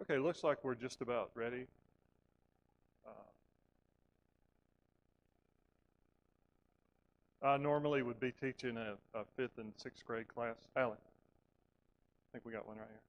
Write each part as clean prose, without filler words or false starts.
Okay, looks like we're just about ready. I normally would be teaching a fifth and sixth grade class. Alan, I think we got one right here.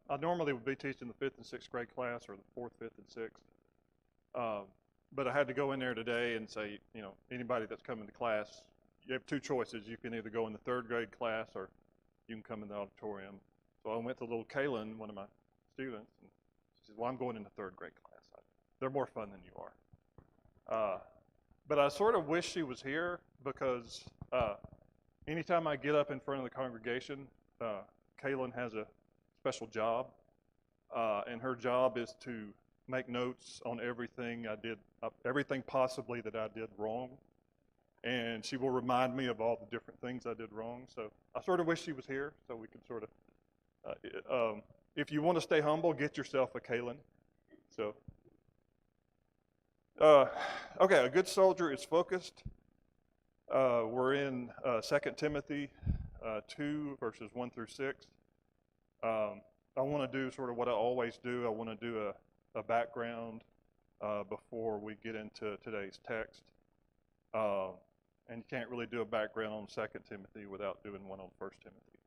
I normally would be teaching the fifth and sixth grade class, or the fourth, fifth, and sixth. Um, but I had to go in there today and say, anybody that's coming to class, you have two choices. You can either go in the third grade class, or you can come in the auditorium. So I went to little Kaylin, one of my students, and she said, "Well, I'm going in the third grade class. They're more fun than you are." But I sort of wish she was here because anytime I get up in front of the congregation, Kaylin has a special job, and her job is to make notes on everything I did, everything possibly that I did wrong, and she will remind me of all the different things I did wrong. So I sort of wish she was here so we could sort of, if you want to stay humble, get yourself a Kaylin. So, okay, a good soldier is focused. We're in 2 Timothy 2, verses 1 through 6. I want to do sort of what I always do. I want to do a background before we get into today's text. And you can't really do a background on 2 Timothy without doing one on 1 Timothy.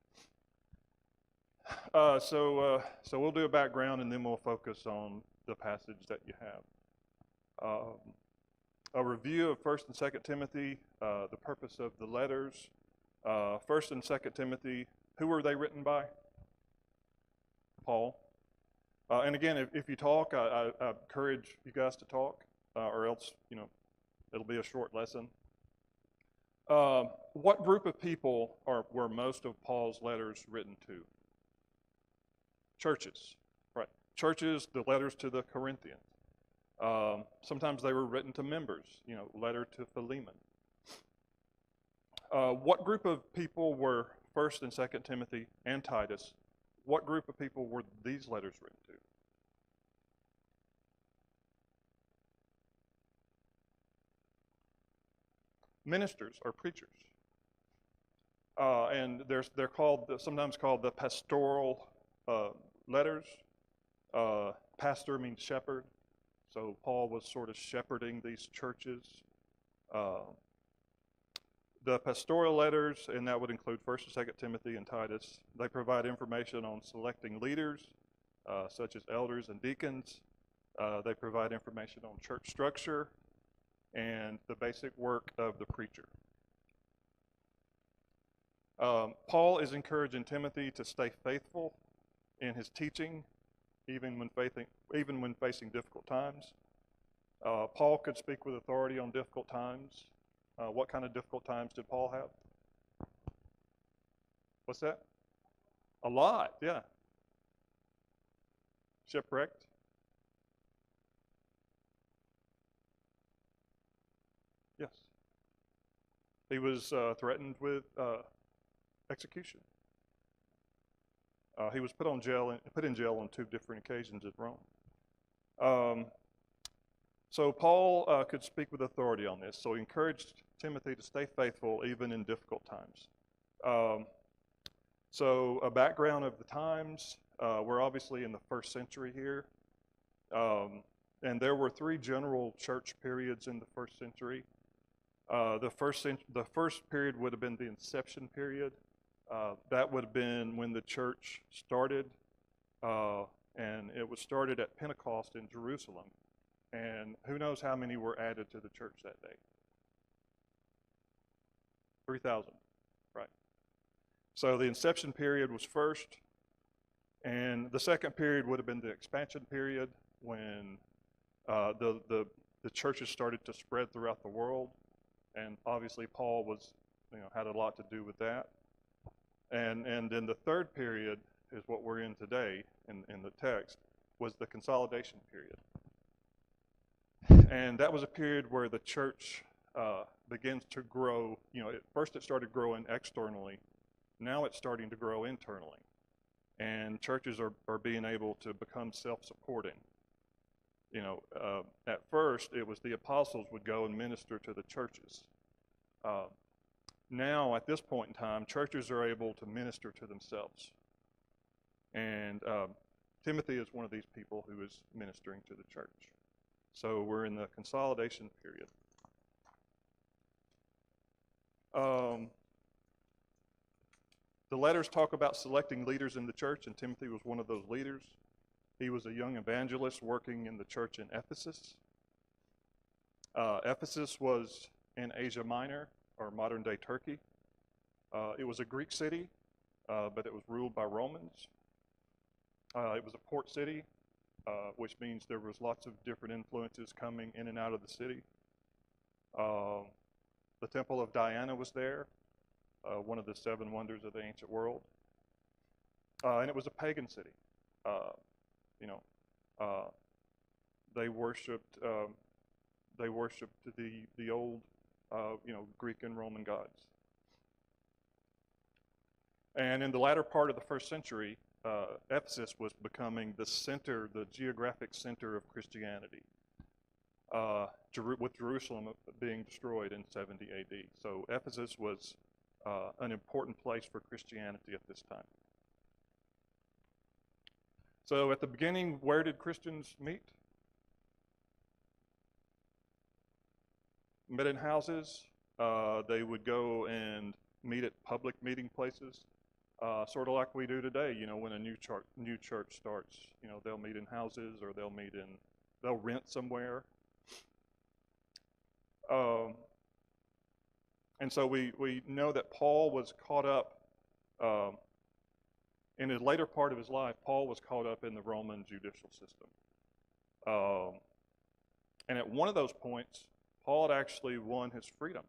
So we'll do a background and then we'll focus on the passage that you have. A review of 1 and 2 Timothy, the purpose of the letters. 1 and 2 Timothy, who were they written by? Paul. And again, if you talk, I encourage you guys to talk, or else, it'll be a short lesson. What group of people were most of Paul's letters written to? Churches, right? Churches, the letters to the Corinthians. Sometimes they were written to members, letter to Philemon. What group of people were 1 and 2 Timothy and Titus? What group of people were these letters written to? Ministers or preachers. And they're sometimes called the pastoral letters. Pastor means shepherd. So Paul was sort of shepherding these churches. The pastoral letters, and that would include 1 and 2 Timothy and Titus, they provide information on selecting leaders, such as elders and deacons. They provide information on church structure and the basic work of the preacher. Paul is encouraging Timothy to stay faithful in his teaching, even when facing difficult times. Paul could speak with authority on difficult times. What kind of difficult times did Paul have? What's that? A lot, yeah. Shipwrecked. Yes. He was threatened with execution. He was put in jail on 2 different occasions at Rome. So Paul could speak with authority on this. So he encouraged Timothy to stay faithful even in difficult times. So a background of the times. We're obviously in the 1st century here. And there were 3 general church periods in the 1st century. The first period would have been the inception period. That would have been when the church started. And it was started at Pentecost in Jerusalem. And who knows how many were added to the church that day? 3,000, right? So the inception period was first, and the second period would have been the expansion period when the churches started to spread throughout the world, and obviously Paul had a lot to do with that. And then the third period is what we're in today in the text, was the consolidation period. And that was a period where the church begins to grow. At first it started growing externally. Now it's starting to grow internally. and churches are being able to become self-supporting. At first, it was the apostles would go and minister to the churches. Now, at this point in time, churches are able to minister to themselves. And Timothy is one of these people who is ministering to the church. So we're in the consolidation period. The letters talk about selecting leaders in the church, and Timothy was one of those leaders. He was a young evangelist working in the church in Ephesus. Ephesus was in Asia Minor, or modern-day Turkey. It was a Greek city, but it was ruled by Romans. It was a port city, which means there was lots of different influences coming in and out of the city. The Temple of Diana was there, one of the 7 wonders of the ancient world. And it was a pagan city. They worshipped the old Greek and Roman gods. And in the latter part of the first century, Ephesus was becoming the geographic center of Christianity, with Jerusalem being destroyed in 70 AD. So Ephesus was an important place for Christianity at this time. So at the beginning, where did Christians meet? Met in houses. They would go and meet at public meeting places, sort of like we do today. When a new church starts, they'll meet in houses, or they'll rent somewhere. And so we know that Paul was caught up in his later part of his life. Paul was caught up in the Roman judicial system, and at one of those points, Paul had actually won his freedom.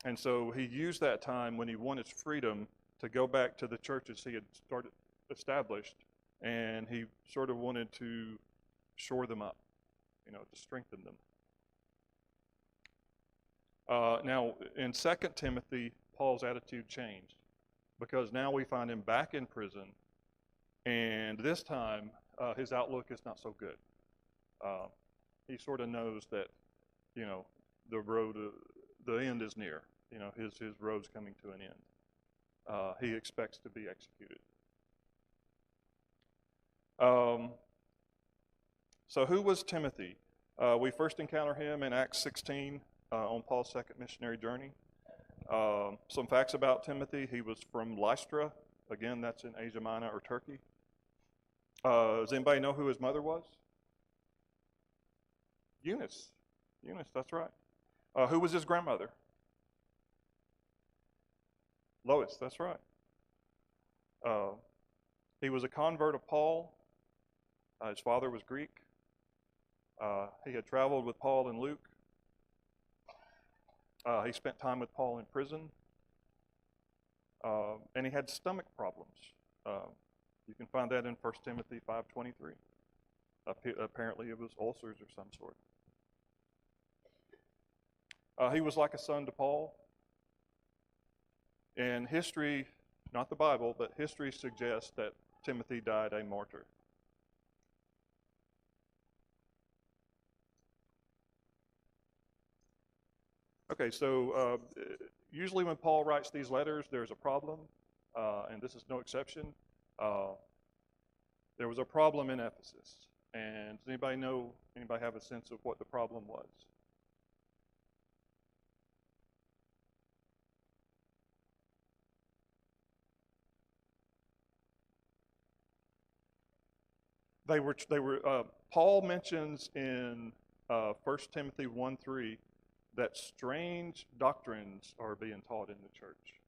And so he used that time when he won his freedom to go back to the churches he had established, and he sort of wanted to shore them up, to strengthen them. Now, in 2 Timothy, Paul's attitude changed, because now we find him back in prison, and this time his outlook is not so good. He sort of knows that, the end is near. His road's coming to an end. He expects to be executed. So who was Timothy? We first encounter him in Acts 16 on Paul's second missionary journey. Some facts about Timothy: he was from Lystra. Again, that's in Asia Minor or Turkey. Does anybody know who his mother was? Eunice. Eunice, that's right. Who was his grandmother? Lois, that's right. He was a convert of Paul. His father was Greek. He had traveled with Paul and Luke. He spent time with Paul in prison. And he had stomach problems. You can find that in 1 Timothy 5:23. Apparently it was ulcers of some sort. He was like a son to Paul. And history, not the Bible, but history suggests that Timothy died a martyr. Okay, so usually when Paul writes these letters, there's a problem, and this is no exception. There was a problem in Ephesus, and does anybody have a sense of what the problem was? Paul mentions in 1 Timothy 1:3 that strange doctrines are being taught in the church.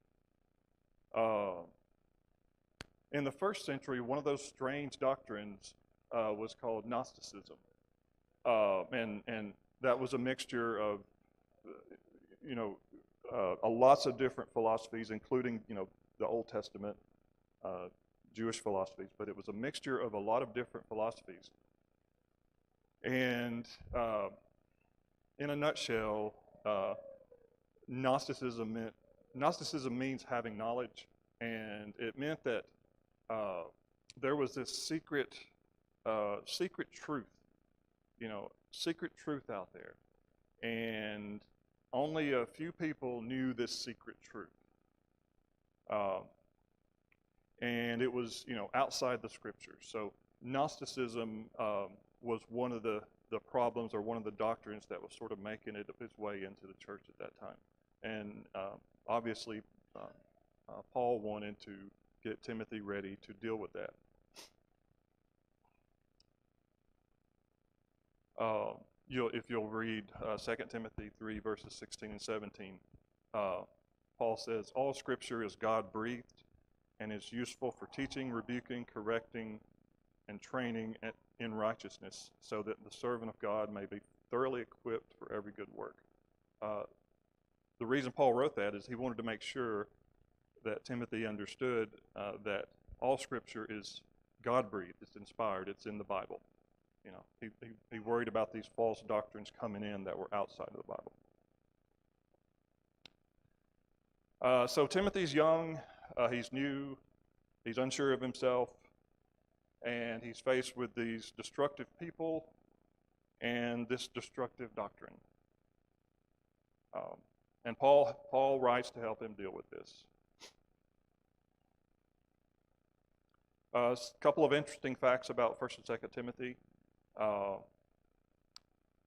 In the first century, one of those strange doctrines was called Gnosticism, and that was a mixture of, lots of different philosophies, including, the Old Testament Jewish philosophies, but it was a mixture of a lot of different philosophies. And in a nutshell, Gnosticism means having knowledge, And it meant that there was this secret truth, secret truth out there. And only a few people knew this secret truth. And it was, outside the scriptures. So Gnosticism was one of the problems, or one of the doctrines that was sort of making its way into the church at that time. And obviously, Paul wanted to get Timothy ready to deal with that. If you'll read 2 Timothy 3, verses 16 and 17, Paul says, all Scripture is God-breathed and is useful for teaching, rebuking, correcting, and training in righteousness, so that the servant of God may be thoroughly equipped for every good work. The reason Paul wrote that is he wanted to make sure that Timothy understood that all Scripture is God-breathed, it's inspired, it's in the Bible. He worried about these false doctrines coming in that were outside of the Bible. So Timothy's young, he's new, he's unsure of himself, and he's faced with these destructive people and this destructive doctrine. And Paul writes to help him deal with this. A couple of interesting facts about 1st and 2nd Timothy.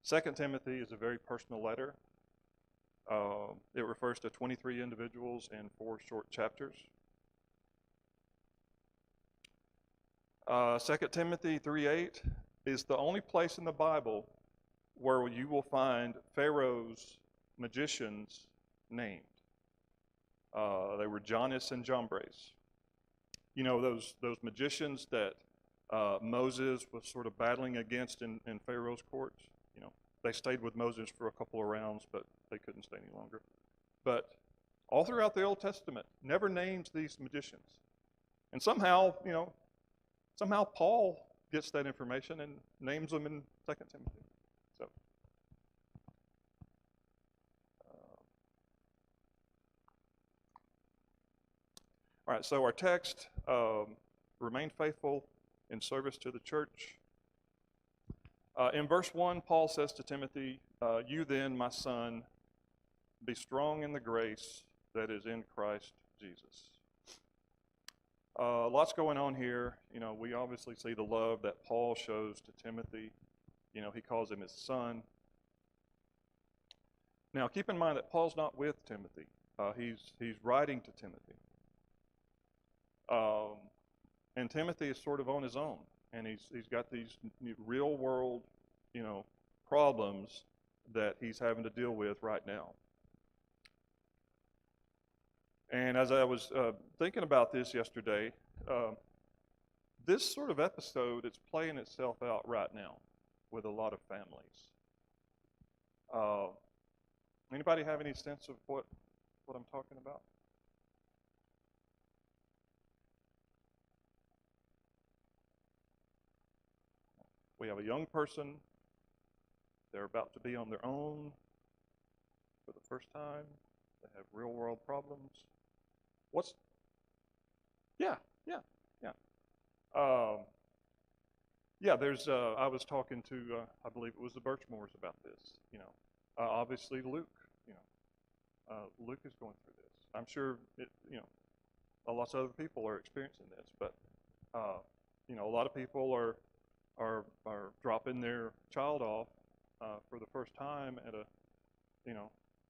2nd Timothy is a very personal letter. It refers to 23 individuals in 4 short chapters. 2 Timothy 3:8 is the only place in the Bible where you will find Pharaoh's magicians named. They were Jannes and Jambres. Those magicians that Moses was sort of battling against in Pharaoh's court. They stayed with Moses for a couple of rounds, but they couldn't stay any longer. But all throughout the Old Testament, never names these magicians. And somehow Paul gets that information and names them in 2 Timothy. So, all right, so our text, remain faithful in service to the church. In verse 1, Paul says to Timothy, you then, my son, be strong in the grace that is in Christ Jesus. Lots going on here. We obviously see the love that Paul shows to Timothy. He calls him his son. Now, keep in mind that Paul's not with Timothy. He's writing to Timothy. And Timothy is sort of on his own. And he's got these real world, problems that he's having to deal with right now. And as I was thinking about this yesterday, this sort of episode is playing itself out right now with a lot of families. Anybody have any sense of what I'm talking about? We have a young person. They're about to be on their own for the first time. They have real world problems. Yeah. There's, I was talking to, I believe it was the Birchmores about this. Obviously Luke, Luke is going through this. I'm sure, lots of other people are experiencing this, but, a lot of people are dropping their child off for the first time at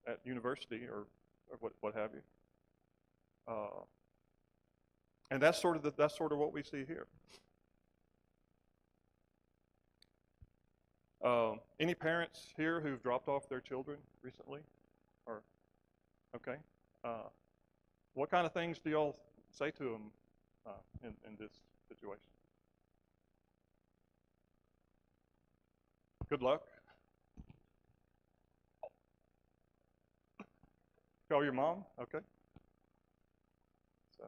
at university or what have you. And that's sort of what we see here. Any parents here who've dropped off their children recently? Or okay, what kind of things do y'all say to them in this situation? Good luck. Call your mom? Okay. So,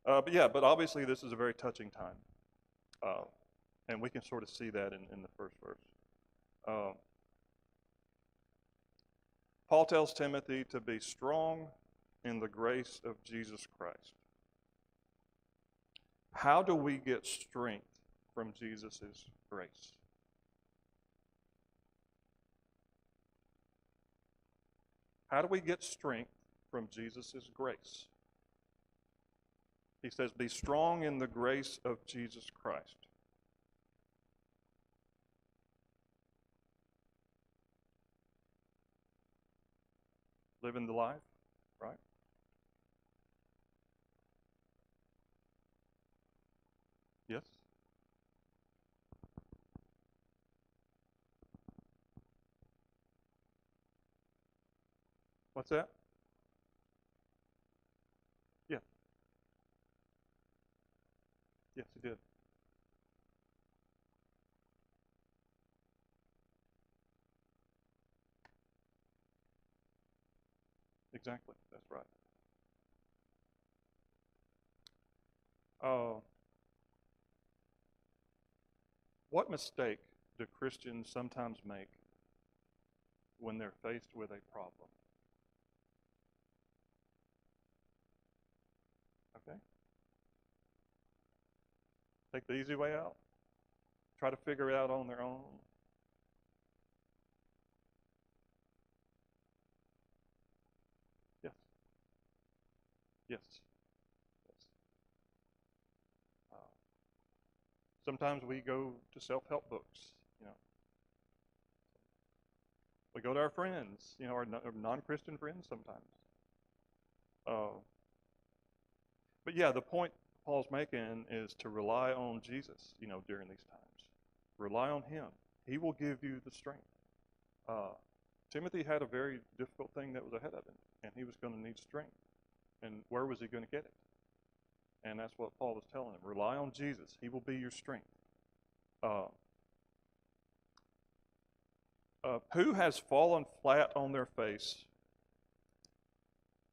but obviously this is a very touching time. And we can sort of see that in the first verse. Paul tells Timothy to be strong in the grace of Jesus Christ. How do we get strength from Jesus' grace? How do we get strength from Jesus' grace? He says, be strong in the grace of Jesus Christ. Living the life, right? Yes? What's that? Yeah. Yes, he did. Exactly. That's right. Uh, what mistake do Christians sometimes make when they're faced with a problem? Okay? Take the easy way out. Try to figure it out on their own. Yes. Yes. Yes. Uh, sometimes we go to self-help books, you know. We go to our friends, you know, our non-Christian friends sometimes. Uh, but yeah, the point Paul's making is to rely on Jesus, you know, during these times. Rely on him. He will give you the strength. Timothy had a very difficult thing that was ahead of him, and he was going to need strength. And where was he going to get it? And that's what Paul was telling him. Rely on Jesus. He will be your strength. Who has fallen flat on their face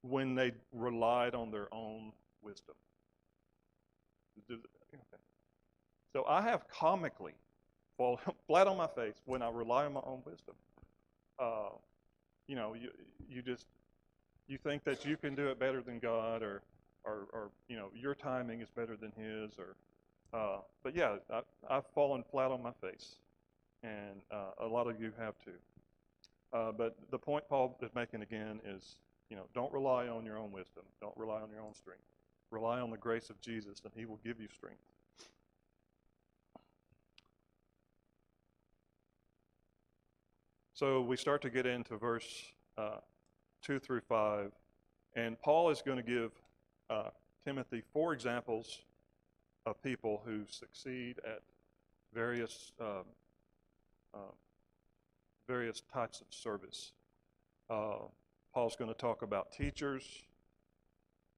when they relied on their own wisdom? Okay. So I have comically fallen flat on my face when I rely on my own wisdom. You know, you think that you can do it better than God, or you know, your timing is better than His, or but yeah, I've fallen flat on my face, and a lot of you have too. But the point Paul is making again is, you know, don't rely on your own wisdom. Don't rely on your own strength. Rely on the grace of Jesus, and He will give you strength. So we start to get into verse 2 through 5, and Paul is going to give Timothy 4 examples of people who succeed at various various types of service. Paul's going to talk about teachers,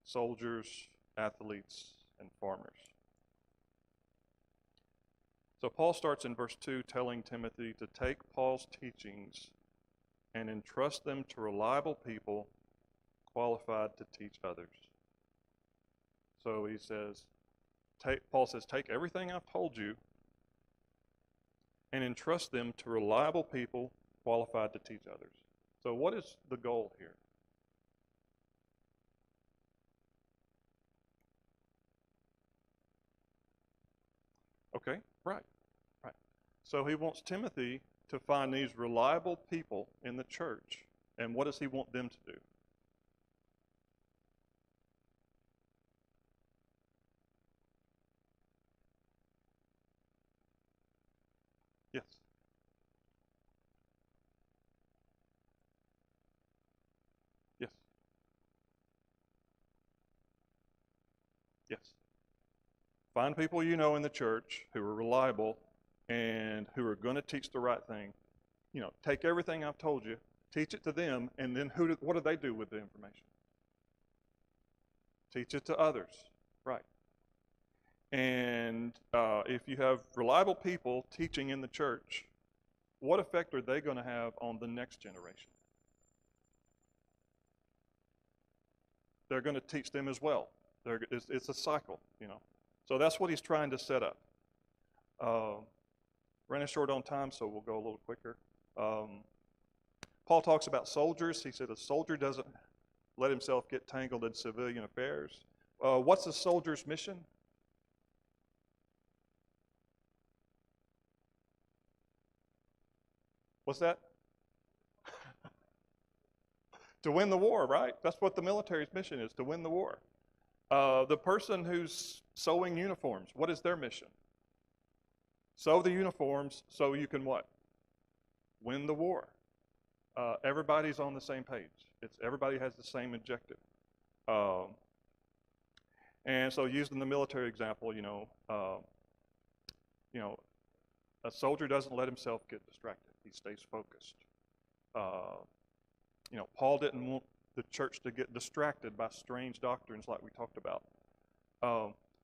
soldiers, athletes, and farmers. So Paul starts in verse 2 telling Timothy to take Paul's teachings and entrust them to reliable people qualified to teach others. So he says, Paul says, take everything I've told you and entrust them to reliable people qualified to teach others. So what is the goal here? Okay, right. So he wants Timothy to find these reliable people in the church. And what does he want them to do? Yes. Yes. Yes. Find people you know in the church who are reliable and who are going to teach the right thing. You know, take everything I've told you, teach it to them, and then what do they do with the information? Teach it to others. Right. And if you have reliable people teaching in the church, what effect are they going to have on the next generation? They're going to teach them as well. It's a cycle, you know. So that's what he's trying to set up. Running short on time, so we'll go a little quicker. Paul talks about soldiers. He said a soldier doesn't let himself get tangled in civilian affairs. What's a soldier's mission? What's that? To win the war, right? That's what the military's mission is, to win the war. The person who's sewing uniforms, what is their mission? Sew the uniforms so you can what? Win the war. Everybody's on the same page. Everybody has the same objective. And so, using the military example, a soldier doesn't let himself get distracted. He stays focused. Paul didn't want the church to get distracted by strange doctrines like we talked about.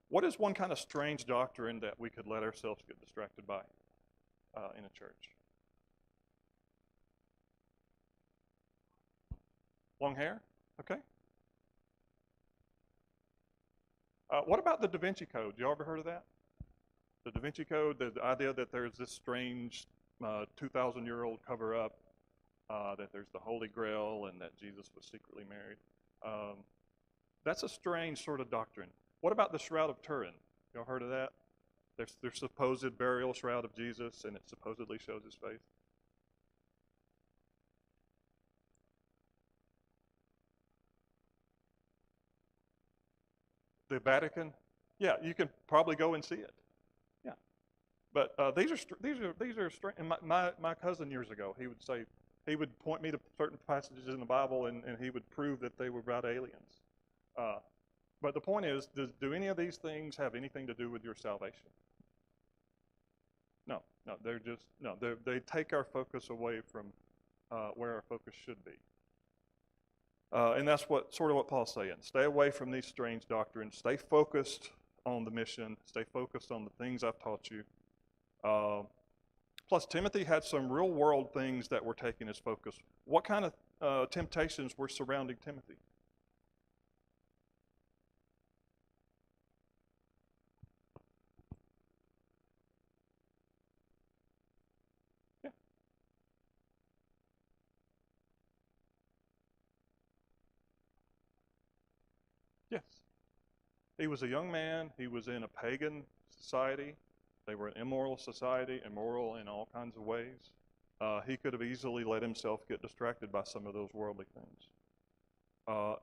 What is one kind of strange doctrine that we could let ourselves get distracted by in a church? Long hair? Okay. What about the Da Vinci Code? You ever heard of that? The Da Vinci Code, the idea that there's this strange 2,000-year-old cover-up, that there's the Holy Grail and that Jesus was secretly married. That's a strange sort of doctrine. What about the Shroud of Turin? Y'all heard of that? Their supposed burial shroud of Jesus, and it supposedly shows his face. The Vatican? Yeah, you can probably go and see it. Yeah, but these are strange. And my cousin years ago, he would point me to certain passages in the Bible, and he would prove that they were about aliens. But the point is, do any of these things have anything to do with your salvation? No, they take our focus away from where our focus should be. And that's what Paul's saying. Stay away from these strange doctrines. Stay focused on the mission. Stay focused on the things I've taught you. Plus, Timothy had some real-world things that were taking his focus. What kind of temptations were surrounding Timothy? Yeah. Yes. He was a young man. He was in a pagan society. They were an immoral society, immoral in all kinds of ways. He could have easily let himself get distracted by some of those worldly things.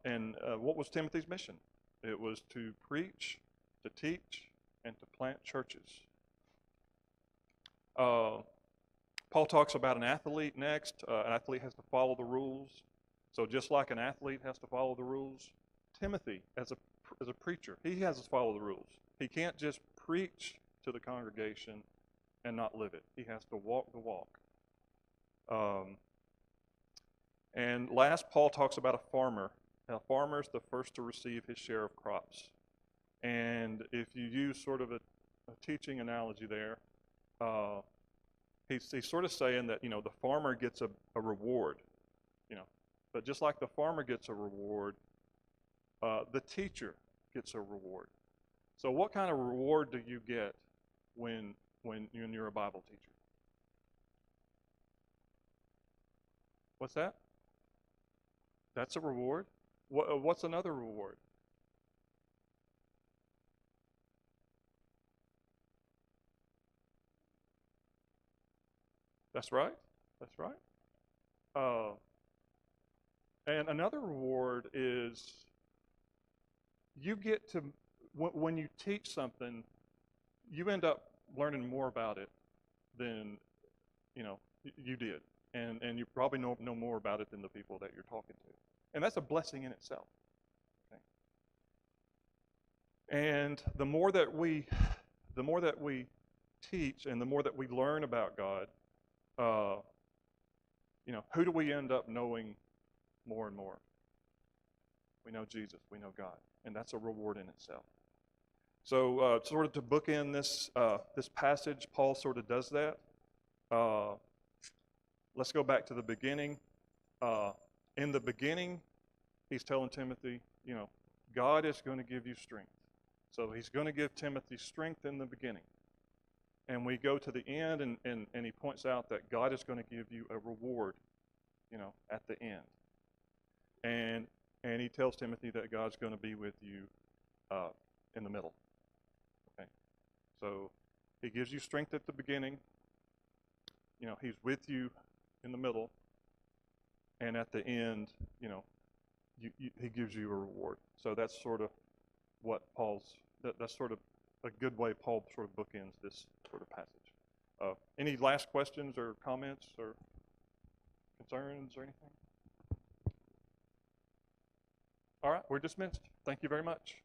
And what was Timothy's mission? It was to preach, to teach, and to plant churches. Paul talks about an athlete next. An athlete has to follow the rules. So just like an athlete has to follow the rules, Timothy, as a preacher, he has to follow the rules. He can't just preach to the congregation and not live it. He has to walk the walk. And last, Paul talks about a farmer. A farmer is the first to receive his share of crops. And if you use sort of a teaching analogy there, he's sort of saying that, the farmer gets a reward, But just like the farmer gets a reward, the teacher gets a reward. So what kind of reward do you get when you're a Bible teacher? What's that? That's a reward. What's another reward? That's right. That's right. And another reward is you get to, when you teach something, you end up learning more about it than you did, and you probably know more about it than the people that you're talking to, and that's a blessing in itself. Okay? And the more that we teach, and the more that we learn about God, who do we end up knowing more and more? We know Jesus. We know God, and that's a reward in itself. So, sort of to bookend this passage, Paul sort of does that. Let's go back to the beginning. In the beginning, he's telling Timothy, God is going to give you strength. So he's going to give Timothy strength in the beginning. And we go to the end, and he points out that God is going to give you a reward, at the end. And and he tells Timothy that God's going to be with you in the middle. Okay, so he gives you strength at the beginning. You know, he's with you in the middle, and at the end, you know, he gives you a reward. So that's sort of what that's sort of a good way Paul sort of bookends this sort of passage. Any last questions or comments or concerns or anything? All right, we're dismissed. Thank you very much.